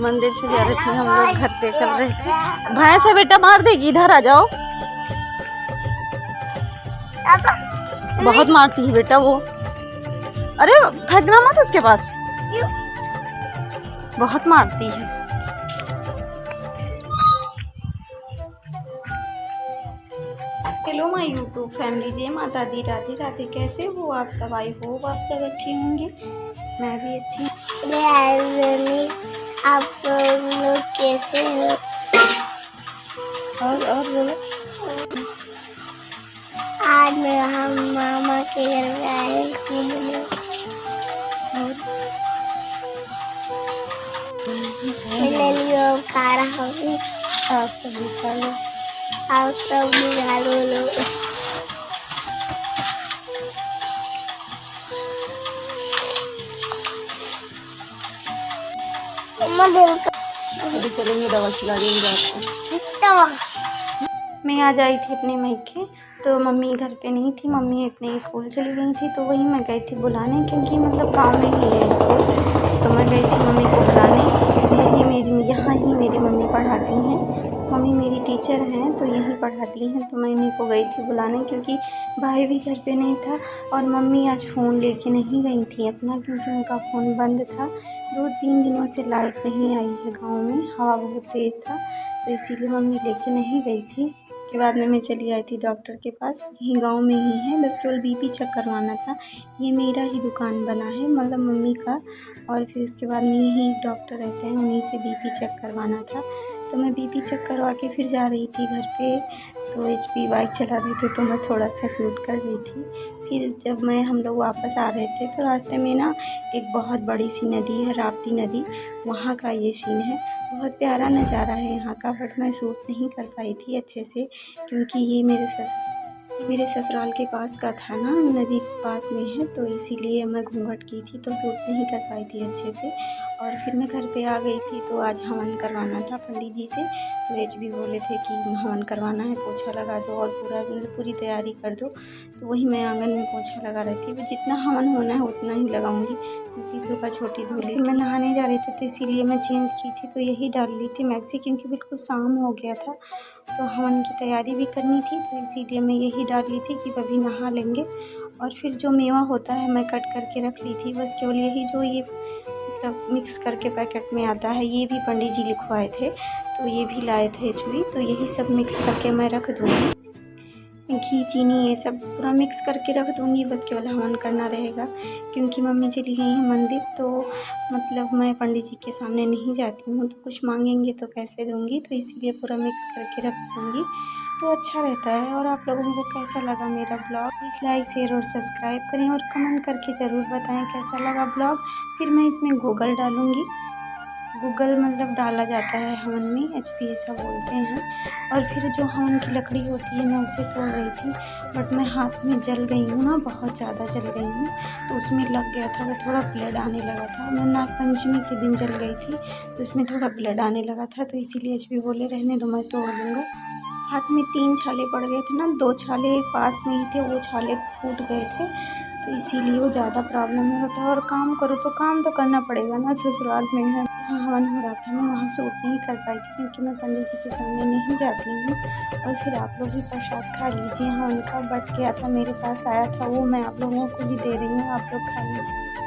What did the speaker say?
मंदिर से जा रहे थे हम लोग, घर पे चल रहे थे। भैंस है बेटा, मार देगी, इधर आ जाओ। बहुत मारती है बेटा वो। अरे फेंकना मत उसके पास, बहुत मारती है। हेलो माय यूट्यूब फैमिली, जय माता दी, राधे राधे। कैसे हो आप सब? आई होप आप सब अच्छी होंगे, मैं भी अच्छी हूँ। आप लोग कैसे हो? और बोलो। आज हम मामा के घर में आए घूमने। और खा रहा हूँ। आप सब भी खा लो। आप सब भी खा लो। अभी चलेंगे, दवा खिला देंगे आपको। मैं आज आई थी अपने मायके, तो मम्मी घर पे नहीं थी। मम्मी अपने स्कूल चली गई थी, तो वहीं मैं गई थी बुलाने, क्योंकि मतलब गाँव में ही है स्कूल। तो मैं गई थी मम्मी को बुलाने। यहाँ ही मेरी मम्मी पढ़ाती हैं। मम्मी मेरी टीचर हैं, तो यहीं पढ़ाती हैं। तो मैं इन्हीं को गई थी बुलाने, क्योंकि भाई भी घर पे नहीं था। और मम्मी आज फ़ोन लेके नहीं गई थी अपना, क्योंकि उनका फ़ोन बंद था। 2-3 दिनों से लाइट नहीं आई है गाँव में, हवा बहुत तेज़ था, तो इसीलिए मम्मी लेके नहीं गई थी। के बाद में मैं चली आई थी डॉक्टर के पास, यहीं गांव में ही है, बस केवल बीपी चेक करवाना था। ये मेरा ही दुकान बना है, मतलब मम्मी का। और फिर उसके बाद में यहीं एक डॉक्टर रहते हैं, उन्हीं से बीपी चेक करवाना था। तो मैं बीपी चेक करवा के फिर जा रही थी घर पे। तो HP बाइक चला रही थी, तो मैं थोड़ा सा शूट कर रही थी। फिर जब हम लोग वापस आ रहे थे, तो रास्ते में ना एक बहुत बड़ी सी नदी है, राप्ती नदी, वहाँ का ये सीन है। बहुत प्यारा नज़ारा है यहाँ का, बट मैं शूट नहीं कर पाई थी अच्छे से, क्योंकि ये मेरे ससुराल के पास का था ना, नदी पास में है, तो इसीलिए मैं घूंघट की थी, तो शूट नहीं कर पाई थी अच्छे से। और फिर मैं घर पे आ गई थी, तो आज हवन करवाना था पंडित जी से। तो HP बोले थे कि हवन करवाना है, पोछा लगा दो और पूरी तैयारी कर दो। तो वही मैं आंगन में पोछा लगा रही थी। वो जितना हवन होना है उतना ही लगाऊंगी, क्योंकि सुबह छोटी धूली थी, मैं नहाने जा रही थी, तो इसीलिए मैं चेंज की थी, तो यही डाल ली थी मैक्सी, क्योंकि बिल्कुल शाम हो गया था, तो हवन की तैयारी भी करनी थी, तो इसीलिए मैं यही डाल ली थी कि अभी नहा लेंगे। और फिर जो मेवा होता है मैं कट करके रख ली थी, बस केवल यही जो ये मतलब मिक्स करके पैकेट में आता है, ये भी पंडित जी लिखवाए थे, तो ये भी लाए थे HP। तो यही सब मिक्स करके मैं रख दूँगी, घी चीनी ये सब पूरा मिक्स करके रख दूँगी, बस केवल हवन करना रहेगा। क्योंकि मम्मी चली गई हैं मंदिर, तो मतलब मैं पंडित जी के सामने नहीं जाती हूँ, तो कुछ मांगेंगे तो कैसे दूँगी, तो इसीलिए पूरा मिक्स करके रख दूँगी, तो अच्छा रहता है। और आप लोगों को कैसा लगा मेरा ब्लॉग? प्लीज़ लाइक शेयर और सब्सक्राइब करें, और कमेंट करके ज़रूर बताएं कैसा लगा ब्लॉग। फिर मैं इसमें गूगल डालूँगी, गूगल मतलब डाला जाता है हवन में, HP ऐसा बोलते हैं। और फिर जो हवन की लकड़ी होती है, मैं उसे तोड़ रही थी, बट मैं हाथ में जल गई हूँ ना, बहुत ज़्यादा जल गई हूँ, तो उसमें लग गया था, वो थोड़ा ब्लड आने लगा था। मैं नागपंचमी के दिन जल गई थी, तो उसमें थोड़ा ब्लड आने लगा था, तो इसीलिए HP बोले रहने दो, मैं तोड़ दूँगा। हाथ में 3 छाले पड़ गए थे ना, 2 छाले पास में ही थे, वो छाले फूट गए थे, तो इसीलिए वो ज़्यादा प्रॉब्लम होता है। और काम करो तो काम तो करना पड़ेगा ना, ससुराल में है। जहाँ हवन हो रहा था मैं वहाँ शूट नहीं कर पाई थी, क्योंकि मैं पंडित जी के सामने नहीं जाती हूँ। और फिर आप लोग भी प्रसाद खा लीजिए, हवन का बट गया था मेरे पास आया था, वो मैं आप लोगों को भी दे रही हूँ, आप लोग खा लीजिए।